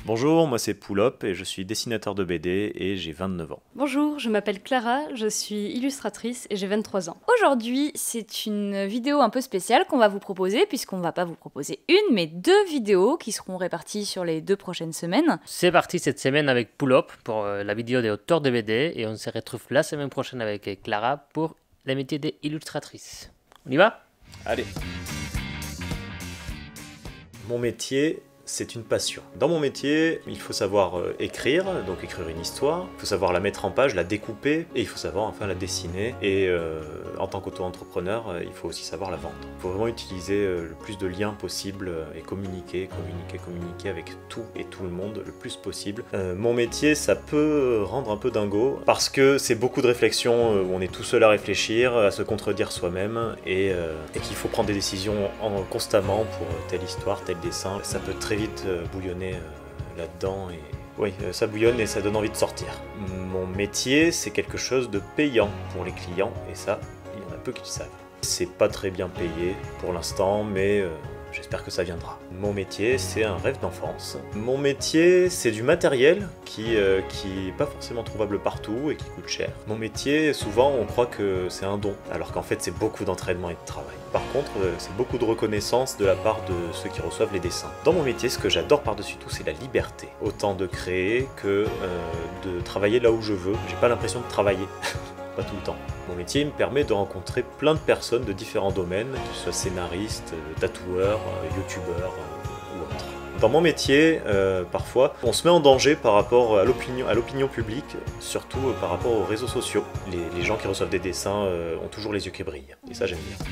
Bonjour, moi c'est Poulop et je suis dessinateur de BD et j'ai 29 ans. Bonjour, je m'appelle Clara, je suis illustratrice et j'ai 23 ans. Aujourd'hui, c'est une vidéo un peu spéciale qu'on va vous proposer, puisqu'on va pas vous proposer une, mais deux vidéos qui seront réparties sur les 2 prochaines semaines. C'est parti cette semaine avec Poulop pour la vidéo des auteurs de BD et on se retrouve la semaine prochaine avec Clara pour le métier d'illustratrice. On y va ? Allez. Mon métier, c'est une passion. Dans mon métier, il faut savoir écrire, donc écrire une histoire, il faut savoir la mettre en page, la découper, et il faut savoir enfin la dessiner. Et en tant qu'auto-entrepreneur, il faut aussi savoir la vendre. Il faut vraiment utiliser le plus de liens possible et communiquer avec tout et tout le monde le plus possible. Mon métier, ça peut rendre un peu dingo, parce que c'est beaucoup de réflexion, où on est tout seul à réfléchir, à se contredire soi-même, et qu'il faut prendre des décisions constamment pour telle histoire, tel dessin. Ça peut très vite bouillonner là-dedans et oui, ça bouillonne et ça donne envie de sortir. Mon métier, c'est quelque chose de payant pour les clients et ça, il y en a peu qui le savent. C'est pas très bien payé pour l'instant, mais j'espère que ça viendra. Mon métier, c'est un rêve d'enfance. Mon métier, c'est du matériel qui est pas forcément trouvable partout et qui coûte cher. Mon métier, souvent, on croit que c'est un don, alors qu'en fait, c'est beaucoup d'entraînement et de travail. Par contre, c'est beaucoup de reconnaissance de la part de ceux qui reçoivent les dessins. Dans mon métier, ce que j'adore par-dessus tout, c'est la liberté. Autant de créer que de travailler là où je veux. J'ai pas l'impression de travailler. Pas tout le temps. Mon métier me permet de rencontrer plein de personnes de différents domaines, que ce soit scénaristes, tatoueurs, youtubeurs ou autres. Dans mon métier, parfois, on se met en danger par rapport à l'opinion publique, surtout par rapport aux réseaux sociaux. Les gens qui reçoivent des dessins ont toujours les yeux qui brillent, et ça j'aime bien.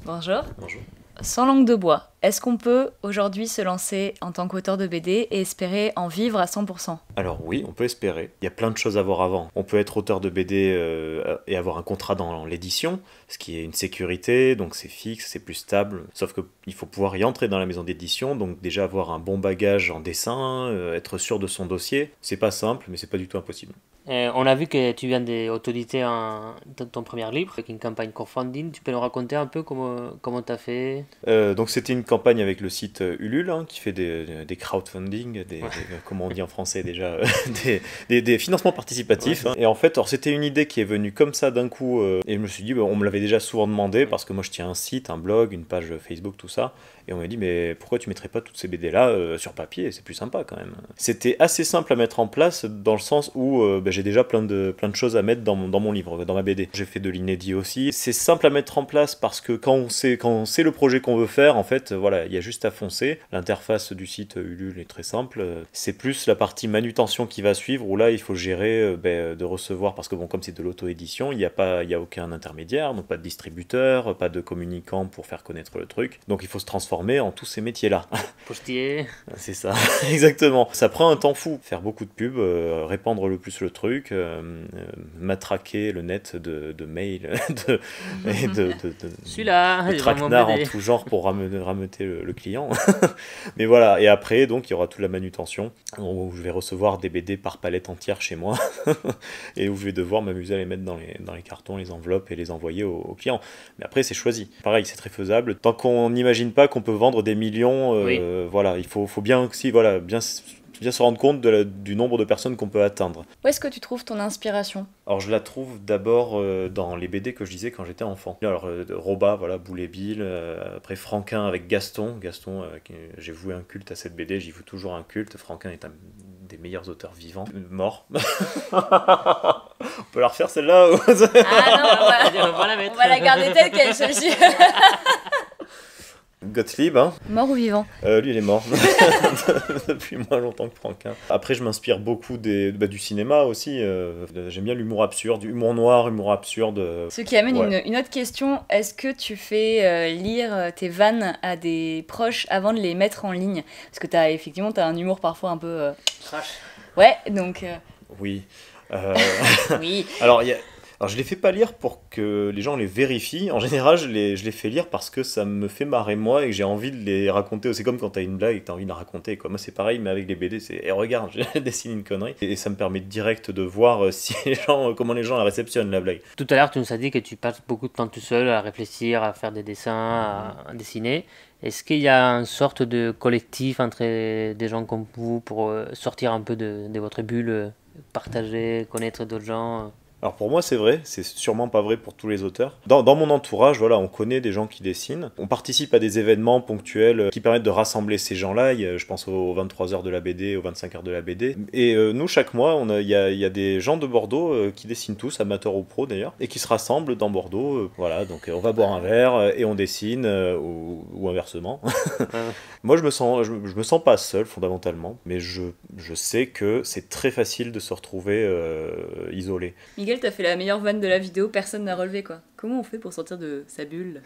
Bonjour. Bonjour. Sans langue de bois, est-ce qu'on peut aujourd'hui se lancer en tant qu'auteur de BD et espérer en vivre à 100%? Alors oui, on peut espérer. Il y a plein de choses à voir avant. On peut être auteur de BD et avoir un contrat dans l'édition, ce qui est une sécurité, donc c'est fixe, c'est plus stable. Sauf qu'il faut pouvoir y entrer dans la maison d'édition, donc déjà avoir un bon bagage en dessin, être sûr de son dossier. C'est pas simple, mais c'est pas du tout impossible. On a vu que tu viens d'autoditer ton premier livre avec une campagne crowdfunding. Tu peux nous raconter un peu comment tu as fait? Donc c'était une campagne avec le site Ulule qui fait des crowdfunding, comment on dit en français déjà, des financements participatifs. Ouais. Et en fait, c'était une idée qui est venue comme ça d'un coup et je me suis dit, on me l'avait déjà souvent demandé parce que moi je tiens un site, un blog, une page Facebook, tout ça. Et on m'a dit, mais pourquoi tu mettrais pas toutes ces BD là sur papier? C'est plus sympa quand même. C'était assez simple à mettre en place dans le sens où j'ai déjà plein de choses à mettre dans mon livre, dans ma BD. J'ai fait de l'inédit aussi. C'est simple à mettre en place parce que quand on sait le projet qu'on veut faire, en fait, voilà, il y a juste à foncer. L'interface du site Ulule est très simple. C'est plus la partie manutention qui va suivre où là, il faut gérer de recevoir, parce que bon, comme c'est de l'auto-édition, il n'y a aucun intermédiaire, donc pas de distributeur, pas de communicant pour faire connaître le truc. Donc il faut se transformer en tous ces métiers-là. Postier. C'est ça, exactement. Ça prend un temps fou. Faire beaucoup de pubs, répandre le plus le truc, matraquer le net de mails et de Celui-là, traquenards en tout genre pour rameuter le client. Mais voilà, et après, donc, il y aura toute la manutention où je vais recevoir des BD par palette entière chez moi et où je vais devoir m'amuser à les mettre dans les cartons, les enveloppes et les envoyer aux clients. Mais après, c'est choisi. Pareil, c'est très faisable. Tant qu'on n'imagine pas qu'on peut vendre des millions, oui. Voilà, il faut bien aussi, voilà, bien se rendre compte du nombre de personnes qu'on peut atteindre. Où est-ce que tu trouves ton inspiration? Alors je la trouve d'abord dans les BD que je lisais quand j'étais enfant. Alors Roba, voilà, Boule et Bill, après Franquin avec Gaston, j'ai voué un culte à cette BD, j'y voue toujours un culte. Franquin est un des meilleurs auteurs vivants. Mort. On peut la refaire celle-là? Ah non, on va la garder telle qu'elle, celle-ci. Gottlieb, hein. Mort ou vivant? Lui il est mort depuis moins longtemps que Franquin. Après je m'inspire beaucoup du cinéma aussi. J'aime bien l'humour absurde, humour noir, humour absurde. Ce qui amène une autre question, est-ce que tu fais lire tes vannes à des proches avant de les mettre en ligne? Parce que t'as un humour parfois un peu... Trash. Ouais, donc... Oui. Oui. Alors Alors je les fais pas lire pour que les gens les vérifient. En général, je les fais lire parce que ça me fait marrer moi et que j'ai envie de les raconter. C'est comme quand t'as une blague et que t'as envie de la raconter, quoi. Moi c'est pareil, mais avec les BD, c'est eh, regarde, j'ai dessiné une connerie. Et ça me permet direct de voir si comment les gens la réceptionnent, la blague. Tout à l'heure, tu nous as dit que tu passes beaucoup de temps tout seul à réfléchir, à faire des dessins, à dessiner. Est-ce qu'il y a une sorte de collectif entre des gens comme vous pour sortir un peu de votre bulle, partager, connaître d'autres gens? Alors pour moi c'est vrai, c'est sûrement pas vrai pour tous les auteurs. Dans mon entourage, voilà, on connaît des gens qui dessinent. On participe à des événements ponctuels qui permettent de rassembler ces gens-là. Je pense aux 23 heures de la BD, aux 25 heures de la BD. Et nous, chaque mois, il y a des gens de Bordeaux qui dessinent tous, amateurs ou pros d'ailleurs, et qui se rassemblent dans Bordeaux. Voilà, donc on va boire un verre et on dessine, ou inversement. Moi je me sens pas seul fondamentalement, mais je sais que c'est très facile de se retrouver isolé. Miguel, t'as fait la meilleure vanne de la vidéo, personne n'a relevé quoi. Comment on fait pour sortir de sa bulle?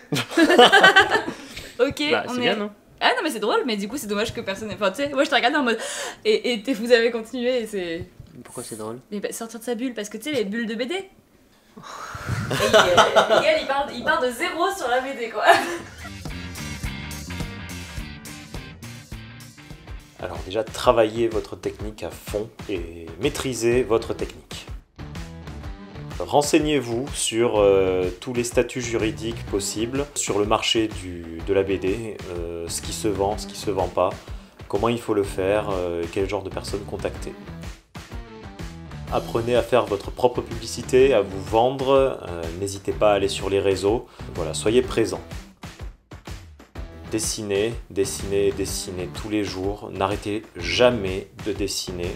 Ok, Bah, on c'est est... bien, non? Ah non mais c'est drôle, mais du coup c'est dommage que personne... Enfin tu sais, moi je t'ai regardé en mode... Et vous avez continué et c'est... Pourquoi c'est drôle? Mais bah, sortir de sa bulle, parce que tu sais les bulles de BD. Et Miguel il part de zéro sur la BD quoi. Alors déjà, travaillez votre technique à fond et maîtrisez votre technique. Renseignez-vous sur tous les statuts juridiques possibles, sur le marché de la BD, ce qui se vend, ce qui se vend pas, comment il faut le faire, quel genre de personnes contacter. Apprenez à faire votre propre publicité, à vous vendre, n'hésitez pas à aller sur les réseaux, voilà, soyez présent. Dessinez, dessinez, dessinez tous les jours, n'arrêtez jamais de dessiner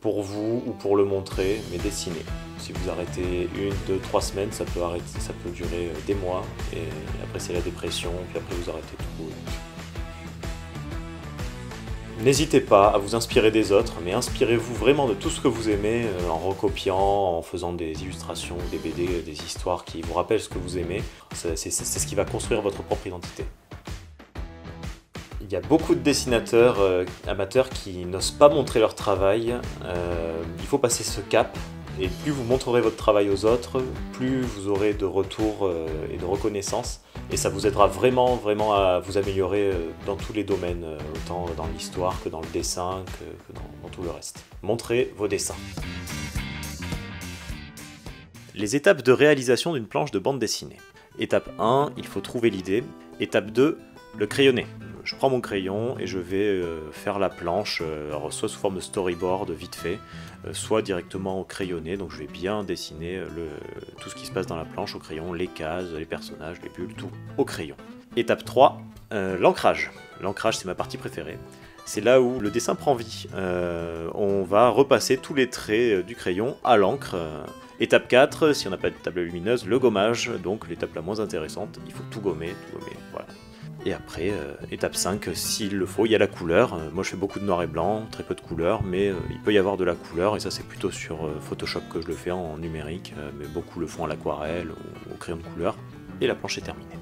pour vous ou pour le montrer, mais dessinez. Si vous arrêtez 1, 2, 3 semaines, ça peut durer des mois, et après c'est la dépression, puis après vous arrêtez tout. N'hésitez pas à vous inspirer des autres, mais inspirez-vous vraiment de tout ce que vous aimez en recopiant, en faisant des illustrations, des BD, des histoires qui vous rappellent ce que vous aimez. C'est ce qui va construire votre propre identité. Il y a beaucoup de dessinateurs amateurs qui n'osent pas montrer leur travail. Il faut passer ce cap, et plus vous montrerez votre travail aux autres, plus vous aurez de retours et de reconnaissance. Et ça vous aidera vraiment, vraiment à vous améliorer dans tous les domaines, autant dans l'histoire que dans le dessin, que dans tout le reste. Montrez vos dessins. Les étapes de réalisation d'une planche de bande dessinée. Étape 1, il faut trouver l'idée. Étape 2, le crayonner. Je prends mon crayon et je vais faire la planche, alors soit sous forme de storyboard vite fait, soit directement au crayonné, donc je vais bien dessiner tout ce qui se passe dans la planche au crayon, les cases, les personnages, les bulles, tout au crayon. Étape 3, l'ancrage. L'ancrage c'est ma partie préférée. C'est là où le dessin prend vie. On va repasser tous les traits du crayon à l'encre. Étape 4, si on n'a pas de table lumineuse, le gommage, donc l'étape la moins intéressante, il faut tout gommer, voilà. Et après, étape 5, s'il le faut, il y a la couleur. Moi je fais beaucoup de noir et blanc, très peu de couleur, mais il peut y avoir de la couleur, et ça c'est plutôt sur Photoshop que je le fais en numérique, mais beaucoup le font à l'aquarelle ou au crayon de couleur. Et la planche est terminée.